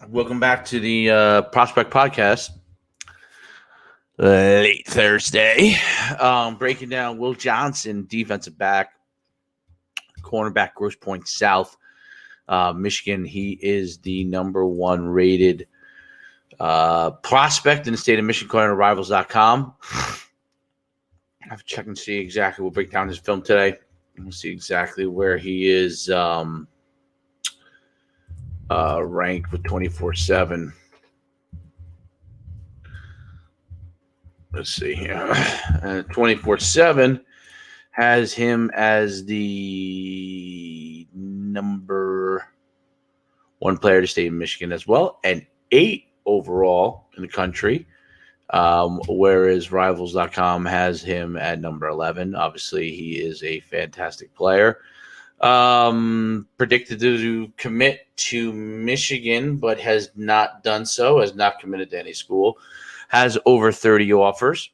Welcome back to the Prospect Podcast. Late Thursday. Breaking down Will Johnson, defensive back, cornerback, Grosse Pointe South, Michigan. He is the number one rated prospect in the state of Michigan, according to Rivals.com. I have to check and see exactly. We'll break down his film today. We'll see exactly where he is ranked with 24/7. Let's see here. 24/7 has him as the number one player to stay in Michigan as well, and 8 overall in the country, whereas Rivals.com has him at number 11. Obviously, he is a fantastic player. Predicted to commit to Michigan, but has not done so, has not committed to any school. Has over 30 offers.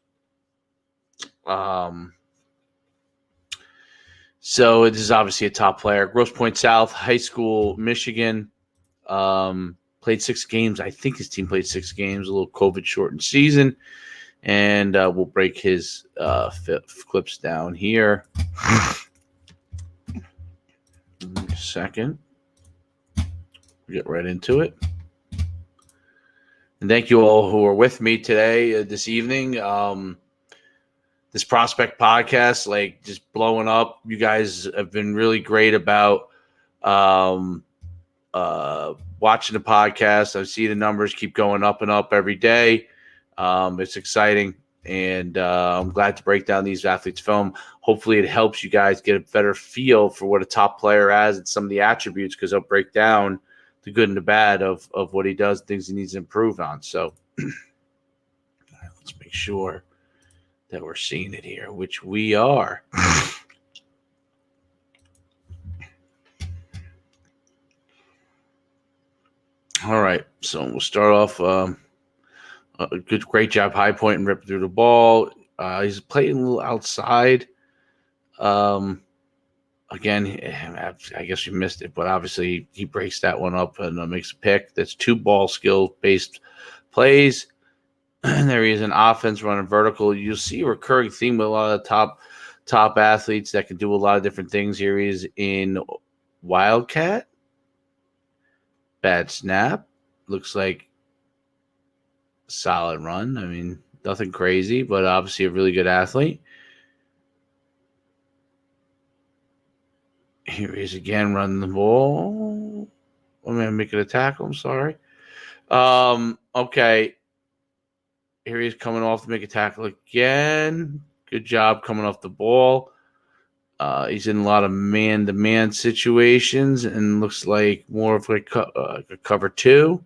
So this is obviously a top player. Grosse Pointe South, high school, Michigan. Played 6 games. I think his team played 6 games, a little COVID-shortened season. And we'll break his clips down here. A second. We'll get right into it. And thank you all who are with me today, this evening. This Prospect Podcast, like, just blowing up. You guys have been really great about watching the podcast. I see the numbers keep going up and up every day. It's exciting, and I'm glad to break down these athletes' film. Hopefully it helps you guys get a better feel for what a top player has and some of the attributes, because I'll break down the good and the bad of what he does, things he needs to improve on. So let's make sure that we're seeing it here, which we are. All right, so we'll start off. Great job, high point and ripping through the ball. He's playing a little outside. Again, I guess you missed it, but obviously he breaks that one up and makes a pick. That's 2 ball skill-based plays. And there he is in offense running vertical. You'll see a recurring theme with a lot of top athletes that can do a lot of different things. Here he is in Wildcat. Bad snap. Looks like solid run. I mean, nothing crazy, but obviously a really good athlete. Here he is again running the ball. I'm making a tackle. I'm sorry. Okay. Here he is coming off to make a tackle again. Good job coming off the ball. He's in a lot of man-to-man situations and looks like more of like a cover 2.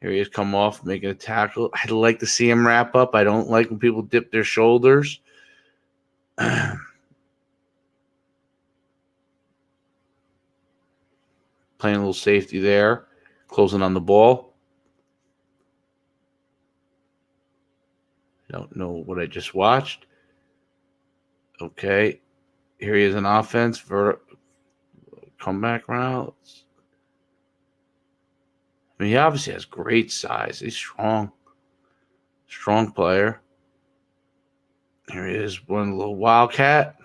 Here he is coming off, making a tackle. I'd like to see him wrap up. I don't like when people dip their shoulders. Playing a little safety there. Closing on the ball. I don't know what I just watched. Okay. Here he is in offense for comeback routes. I mean, he obviously has great size. He's strong. Strong player. Here he is, one little wildcat.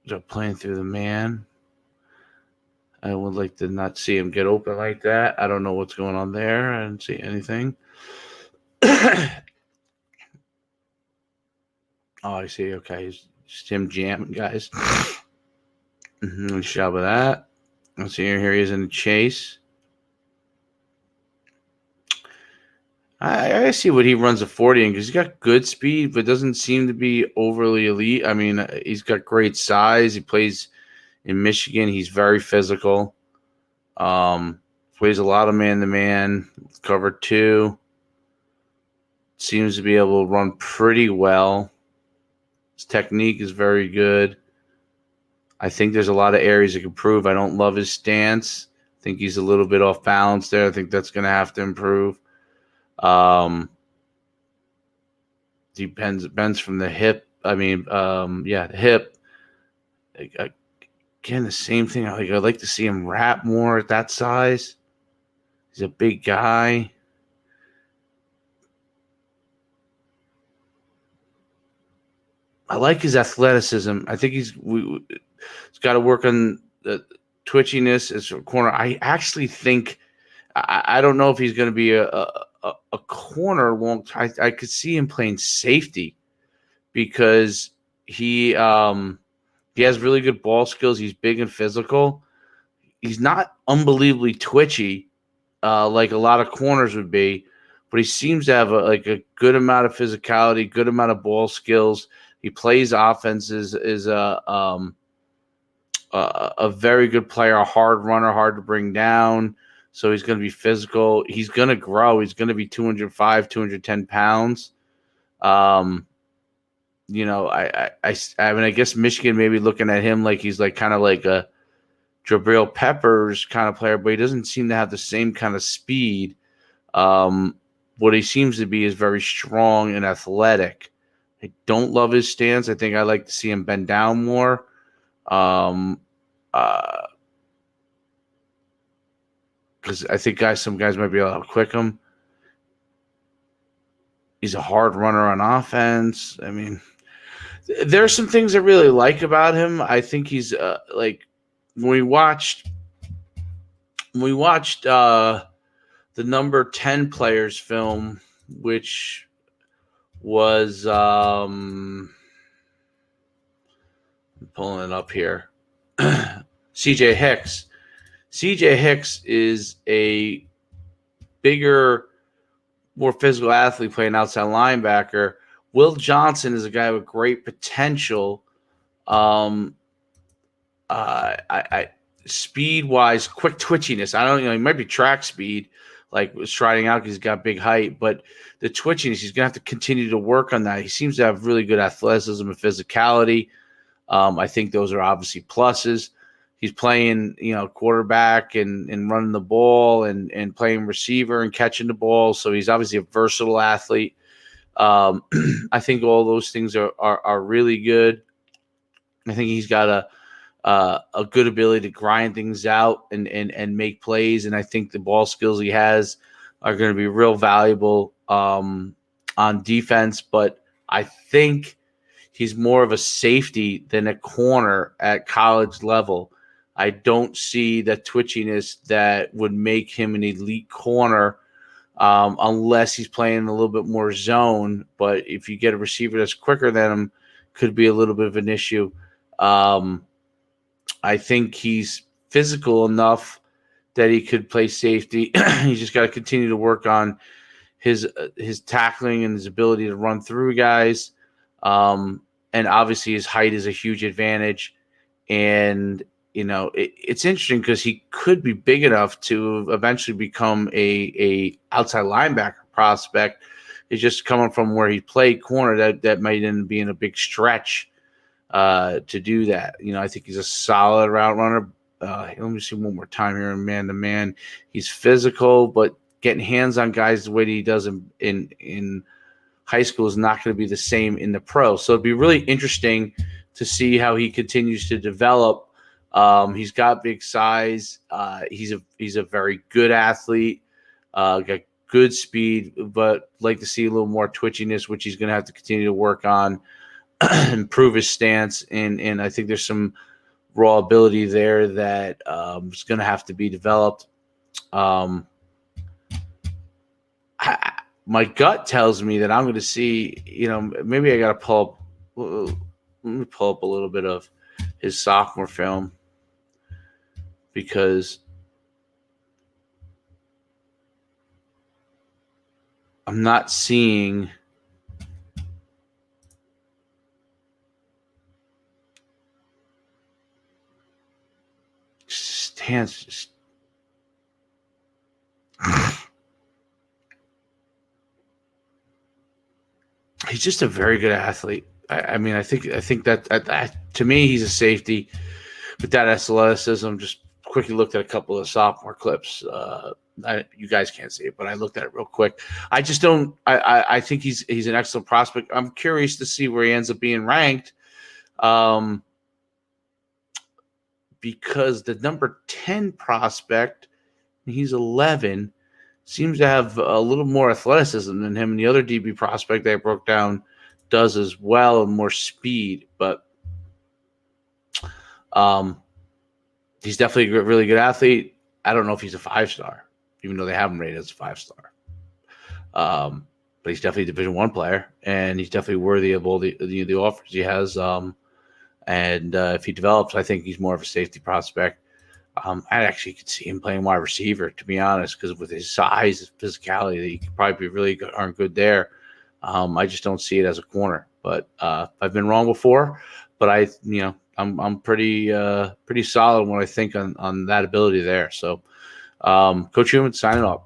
Just playing through the man. I would like to not see him get open like that. I don't know what's going on there. I didn't see anything. Oh, I see. Okay, it's just him jamming, guys. Good job with that. Let's see here. He is in the chase. I see what he runs a 40 in, because he's got good speed, but doesn't seem to be overly elite. I mean, he's got great size. He plays in Michigan. He's very physical. Plays a lot of man-to-man. Cover 2. Seems to be able to run pretty well. His technique is very good. I think there's a lot of areas he can improve. I don't love his stance. I think he's a little bit off balance there. I think that's going to have to improve. Bends from the hip. The hip. Again, the same thing. I'd like to see him wrap more at that size. He's a big guy. I like his athleticism. I think he's got to work on the twitchiness as a corner. I actually think I don't know if he's going to be a corner long time. I could see him playing safety because he has really good ball skills. He's big and physical. He's not unbelievably twitchy like a lot of corners would be, but he seems to have a good amount of physicality, good amount of ball skills. He plays offense, is a very good player, a hard runner, hard to bring down. So he's going to be physical. He's going to grow. He's going to be 205, 210 pounds. I guess Michigan may be looking at him like he's kind of like a Jabril Peppers kind of player, but he doesn't seem to have the same kind of speed. What he seems to be is very strong and athletic. I don't love his stance. I think I like to see him bend down more. Because I think some guys might be able to quick him. He's a hard runner on offense. I mean, there are some things I really like about him. I think he's when we watched the number 10 players film, which was I'm pulling it up here. CJ Hicks. CJ Hicks is a bigger, more physical athlete playing outside linebacker. Will Johnson is a guy with great potential. Speed-wise, quick twitchiness. I don't he might be track speed, like striding out because he's got big height, but the twitchiness, he's going to have to continue to work on that. He seems to have really good athleticism and physicality. I think those are obviously pluses. He's playing, quarterback and running the ball and playing receiver and catching the ball. So he's obviously a versatile athlete. I think all those things are really good. I think he's got a good ability to grind things out and make plays. And I think the ball skills he has are going to be real valuable on defense. But I think he's more of a safety than a corner at college level. I don't see the twitchiness that would make him an elite corner unless he's playing a little bit more zone. But if you get a receiver that's quicker than him, could be a little bit of an issue. I think he's physical enough that he could play safety. He's just got to continue to work on his tackling and his ability to run through guys. And obviously his height is a huge advantage. And, it's interesting because he could be big enough to eventually become a outside linebacker prospect. It's just coming from where he played corner that might end up being a big stretch to do that. I think he's a solid route runner. Let me see one more time here. Man to man, he's physical, but getting hands on guys the way that he does in high school is not going to be the same in the pro. So it'd be really interesting to see how he continues to develop. He's got big size. He's a very good athlete. Got good speed, but like to see a little more twitchiness, which he's going to have to continue to work on. Improve his stance, and I think there's some raw ability there that is going to have to be developed. My gut tells me that I'm going to see, maybe I got to pull up. Let me pull up a little bit of his sophomore film because I'm not seeing. Stance. He's just a very good athlete. I think that to me he's a safety with that athleticism, just quickly looked at a couple of sophomore clips. You guys can't see it, but I looked at it real quick. I just don't. I think he's an excellent prospect. I'm curious to see where he ends up being ranked, because the number 10 prospect, he's 11, seems to have a little more athleticism than him, and the other DB prospect that I broke down does as well, and more speed. But he's definitely a really good athlete. I don't know if he's a 5-star, even though they have him rated as a 5-star. But he's definitely a Division I player, and he's definitely worthy of all the offers he has. And if he develops, I think he's more of a safety prospect. I actually could see him playing wide receiver, to be honest, because with his size, his physicality, he could probably be really good there. I just don't see it as a corner. But I've been wrong before. But I'm pretty solid when I think on that ability there. So, Coach Schuman, signing off.